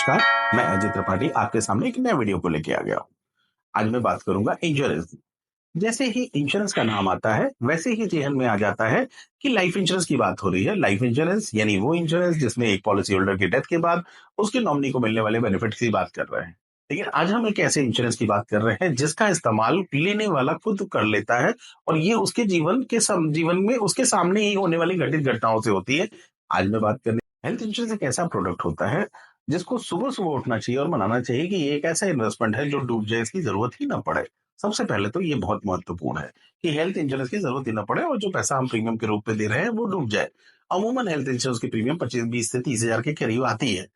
नमस्कार, मैं अजय त्रिपाठी आपके सामने एक नए वीडियो को लेके आ गया हूँ। आज मैं बात करूंगा इंश्योरेंस। जैसे ही इंश्योरेंस का नाम आता है वैसे ही जहन में आ जाता है कि लाइफ इंश्योरेंस की बात हो रही है। लाइफ इंश्योरेंस यानी वो इंश्योरेंस जिसमें एक पॉलिसी होल्डर की डेथ के बाद उसके नॉमिनी को मिलने वाले बेनिफिट की बात कर रहे हैं। लेकिन आज हम एक ऐसे इंश्योरेंस की बात कर रहे हैं जिसका इस्तेमाल लेने वाला खुद कर लेता है और ये उसके जीवन में उसके सामने ही होने वाली घटित घटनाओं से होती है। आज मैं बात करने हेल्थ इंश्योरेंस एक ऐसा प्रोडक्ट होता है जिसको सुबह सुबह उठना चाहिए और मनाना चाहिए कि ये एक ऐसा इन्वेस्टमेंट है जो डूब जाए इसकी जरूरत ही ना पड़े। सबसे पहले तो ये बहुत महत्वपूर्ण है कि हेल्थ इंश्योरेंस की जरूरत ही ना पड़े और जो पैसा हम प्रीमियम के रूप में दे रहे हैं वो डूब जाए। अमूमन हेल्थ इंश्योरेंस की प्रीमियम 25 20 से 30 हजार के करीब आती है।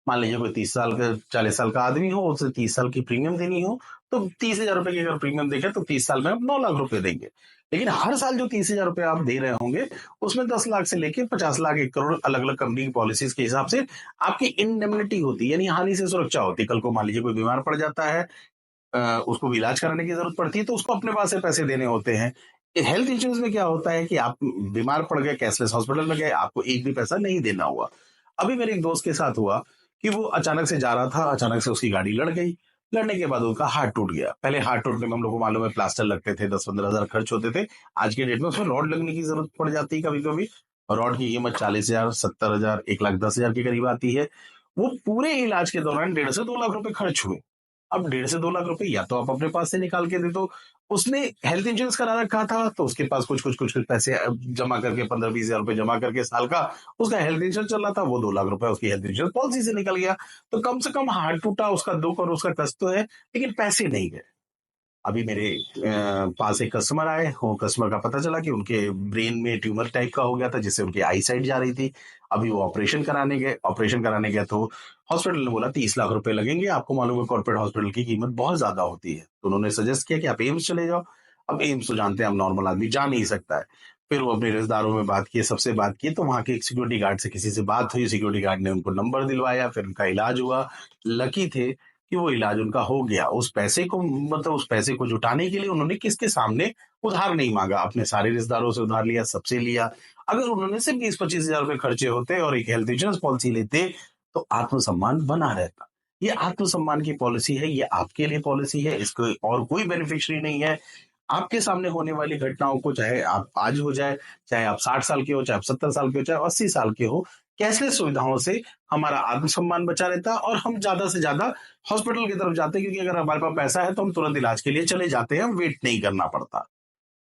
मान लीजिए कोई 30 साल का 40 साल का आदमी हो, उसे 30 साल की प्रीमियम देनी हो, तो 30 हजार रुपए की अगर प्रीमियम देखें तो 30 साल में आप 9 लाख रुपए देंगे। लेकिन हर साल जो 30 हजार रुपए आप दे रहे होंगे उसमें 10 लाख से लेकर 50 लाख 1 करोड़ अलग अलग कंपनी की पॉलिसीज के हिसाब से आपकी इंडेमनिटी होती है, यानी हानि से सुरक्षा होती है। कल को मान लीजिए कोई बीमार पड़ जाता है, उसको भी इलाज कराने की जरूरत पड़ती है तो उसको अपने पास से पैसे देने होते हैं। हेल्थ इंश्योरेंस में क्या होता है कि आप बीमार पड़ गए, कैशलेस हॉस्पिटल में गए, आपको एक भी पैसा नहीं देना हुआ। अभी मेरे एक दोस्त के साथ हुआ कि वो अचानक से जा रहा था, अचानक से उसकी गाड़ी लड़ गई। लड़ने के बाद उसका हार्ट टूट गया। पहले हार्ट टूटने में हम लोग को मालूम है प्लास्टर लगते थे, 10 15 हजार खर्च होते थे। आज के डेट में उसमें रॉड लगने की जरूरत पड़ जाती है कभी कभी। रॉड की कीमत 40 हजार, 70 हजार, 1 लाख 10 हजार के करीब आती है। वो पूरे इलाज के दौरान 1.5 से 2 लाख रुपए खर्च हुए। अब 1.5 से 2 लाख रुपए या तो आप अपने पास से निकाल के दे दो। उसने हेल्थ इंश्योरेंस करा रखा था तो उसके पास कुछ पैसे जमा करके 15 20 हजार रुपए जमा करके साल का उसका हेल्थ इंश्योरेंस चल रहा था, वो 2 लाख रुपए उसकी हेल्थ इंश्योरेंस पॉलिसी से निकल गया। तो कम से कम हार्ट टूटा, उसका दुख और उसका कष्ट तो है, लेकिन पैसे नहीं गए। अभी मेरे पास एक कस्टमर आए, वो कस्टमर का पता चला कि उनके ब्रेन में ट्यूमर टाइप का हो गया था जिससे उनकी आई साइड जा रही थी। अभी वो ऑपरेशन कराने गए तो हॉस्पिटल ने बोला 30 लाख रुपए लगेंगे। आपको मालूम है कॉर्पोरेट हॉस्पिटल की कीमत बहुत ज्यादा होती है, तो उन्होंने सजेस्ट किया कि आप एम्स चले जाओ। अब एम्स तो जानते हैं हम, नॉर्मल आदमी जा नहीं सकता है। फिर वो अपने रिश्तेदारों में बात की, सबसे बात की, तो वहां के एक सिक्योरिटी गार्ड से किसी से बात हुई, सिक्योरिटी गार्ड ने उनको नंबर दिलवाया, फिर उनका इलाज हुआ। लकी थे कि वो इलाज उनका हो गया। उस पैसे को मतलब उस पैसे को जुटाने के लिए उन्होंने किसके सामने उधार नहीं मांगा, अपने सारे रिश्तेदारों से उधार लिया, सबसे लिया। अगर उन्होंने सिर्फ 20 25 हजार रुपए खर्चे होते और एक हेल्थ इंश्योरेंस पॉलिसी लेते तो आत्मसम्मान बना रहता। ये आत्मसम्मान की पॉलिसी है, ये आपके लिए पॉलिसी है, इसको और कोई बेनिफिशियरी नहीं है। आपके सामने होने वाली घटनाओं को, चाहे आप आज हो जाए, चाहे आप 60 साल के हो, चाहे आप 70 साल के हो, चाहे 80 साल के हो, कैशलेस सुविधाओं से हमारा आत्मसम्मान बचा रहता है और हम ज्यादा से ज्यादा हॉस्पिटल की तरफ जाते हैं, क्योंकि अगर हमारे पास पैसा है तो हम तुरंत इलाज के लिए चले जाते हैं, हम वेट नहीं करना पड़ता।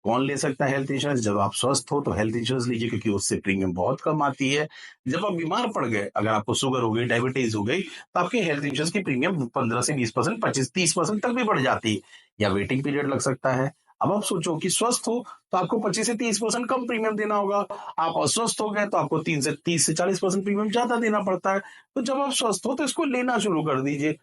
कौन ले सकता है हेल्थ इंश्योरेंस? जब आप स्वस्थ हो तो हेल्थ इंश्योरेंस लीजिए, क्योंकि उससे प्रीमियम बहुत कम आती है। जब आप बीमार पड़ गए, अगर आपको शुगर हो गई, डायबिटीज हो गई, तो आपके हेल्थ इंश्योरेंस की प्रीमियम 15 से 20%, 25 30% तक भी बढ़ जाती है, या वेटिंग पीरियड लग सकता है। अब आप सोचो कि स्वस्थ हो तो आपको 25 से 30% कम प्रीमियम देना होगा। आप अस्वस्थ हो गए तो आपको 3 से 30 से 40% प्रीमियम ज्यादा देना पड़ता है। तो जब आप स्वस्थ हो तो इसको लेना शुरू कर दीजिए।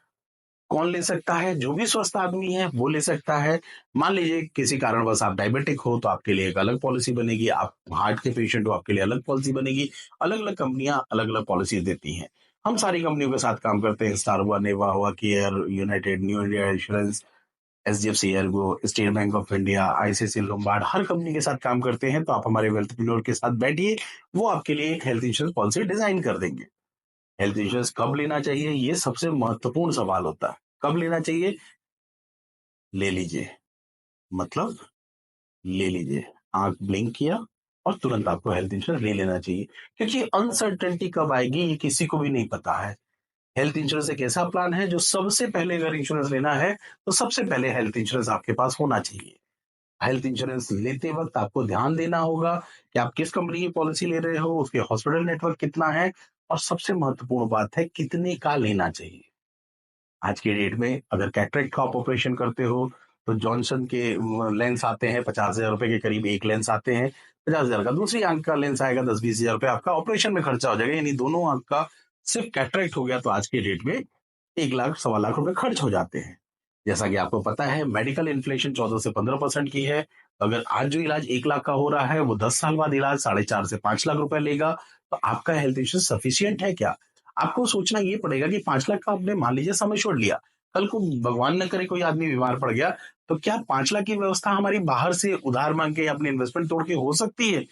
कौन ले सकता है? जो भी स्वस्थ आदमी है वो ले सकता है। मान लीजिए किसी कारणवश आप डायबिटिक हो तो आपके लिए एक अलग पॉलिसी बनेगी, आप हार्ट के पेशेंट हो आपके लिए अलग पॉलिसी बनेगी। अलग अलग कंपनियां अलग अलग पॉलिसी देती हैं। हम सारी कंपनियों के साथ काम करते हैं, स्टार हुआ, नेवा हुआ, care, United, new India insurance, HDFC Ergo, state bank of India, ICICI Lombard, her company के साथ काम करते हैं। तो आप हमारे वेल्थ के साथ बैठिए, वो आपके लिए एक हेल्थ इंश्योरेंस पॉलिसी डिजाइन कर देंगे। हेल्थ इंश्योरेंस कब लेना चाहिए, ये सबसे महत्वपूर्ण सवाल होता है। कब लेना चाहिए? ले लीजिए, मतलब ले लीजिए। आंख ब्लिंक किया और तुरंत आपको हेल्थ इंश्योरेंस ले लेना चाहिए, क्योंकि अनसर्टेनिटी कब आएगी ये किसी को भी नहीं पता है। हेल्थ इंश्योरेंस एक ऐसा प्लान है जो सबसे पहले, अगर इंश्योरेंस लेना है तो सबसे पहले हेल्थ इंश्योरेंस आपके पास होना चाहिए। हेल्थ इंश्योरेंस लेते वक्त आपको ध्यान देना होगा कि आप किस कंपनी की पॉलिसी ले रहे हो, उसके हॉस्पिटल नेटवर्क कितना है, और सबसे महत्वपूर्ण बात है कितने का लेना चाहिए। आज के डेट में अगर कैटरेक्ट का आप ऑपरेशन करते हो तो जॉनसन के लेंस आते हैं 50 हजार रुपए के करीब, एक लेंस आते हैं 50 हजार का। दूसरी आंख का लेंस आएगा 10 20 हजार रुपए, आपका ऑपरेशन में खर्चा हो जाएगा, यानी दोनों आंख का सिर्फ कैटरेक्ट हो गया तो आज के डेट में 1 लाख 1.25 लाख रुपए खर्च हो जाते हैं। जैसा कि आपको पता है मेडिकल इन्फ्लेशन 14 से 15% की है। तो अगर आज जो इलाज 1 लाख का हो रहा है वो 10 साल बाद इलाज 4.5 से 5 लाख रुपए लेगा, तो आपका हेल्थ इंश्योरेंस सफिशियंट है क्या? आपको सोचना ये पड़ेगा कि 5 लाख का आपने मान लीजिए समय छोड़ लिया, कल को भगवान न करे कोई आदमी बीमार पड़ गया, तो क्या 5 लाख की व्यवस्था हमारी बाहर से उधार मांग के या अपनी इन्वेस्टमेंट तोड़ के हो सकती है?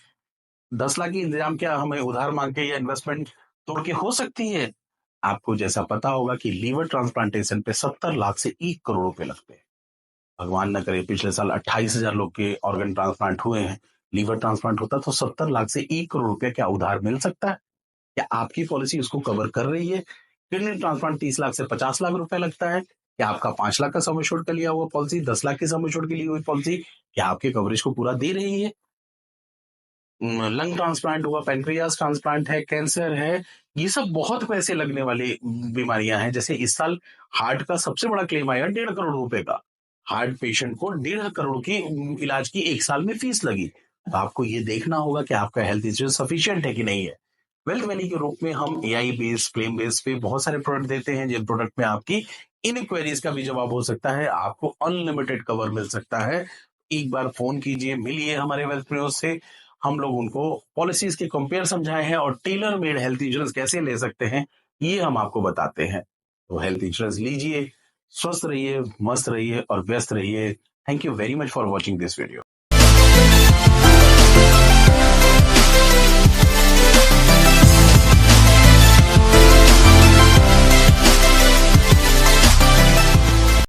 10 लाख की इंतजाम क्या हमें उधार मांग के या इन्वेस्टमेंट तोड़ के हो सकती है? आपको जैसा पता होगा कि लीवर ट्रांसप्लांटेशन पे 70 लाख से 1 करोड़ रुपए लगते हैं। भगवान न करे पिछले साल 28,000 लोग के ऑर्गन ट्रांसप्लांट हुए हैं। लीवर ट्रांसप्लांट होता तो 70 लाख से 1 करोड़ रुपए क्या उधार मिल सकता है? क्या आपकी पॉलिसी उसको कवर कर रही है? किडनी ट्रांसप्लांट 30 लाख से 50 लाख रुपए लगता है। क्या आपका 5 लाख का सम एश्योर्ड का लिया हुआ पॉलिसी 10 लाख की सम एश्योर्ड की ली हुई पॉलिसी क्या आपके कवरेज को पूरा दे रही है? लंग ट्रांसप्लांट हुआ, पैनक्रियास ट्रांसप्लांट है, कैंसर है, ये सब बहुत पैसे लगने वाली बीमारियां हैं। जैसे इस साल हार्ट का सबसे बड़ा क्लेम आया 1.5 करोड़ रुपए का। हार्ट पेशेंट को 1.5 करोड़ की इलाज की 1 साल में फीस लगी। तो आपको ये देखना होगा कि आपका हेल्थ इंश्योरेंस सफिशिएंट है कि नहीं है। वेल्थ वैली के रूप में हम एआई बेस्ड क्लेम बेस्ड पे बहुत सारे प्रोडक्ट देते हैं, जिन प्रोडक्ट में आपकी इन क्वेरीज का भी जवाब हो सकता है, आपको अनलिमिटेड कवर मिल सकता है। एक बार फोन कीजिए, मिलिए हमारे वेल्थ प्रोज से। हम लोग उनको पॉलिसीज के कंपेयर समझाए हैं और टेलर मेड हेल्थ इंश्योरेंस कैसे ले सकते हैं ये हम आपको बताते हैं। तो हेल्थ इंश्योरेंस लीजिए, स्वस्थ रहिए, मस्त रहिए और व्यस्त रहिए। Thank you very much for watching this video.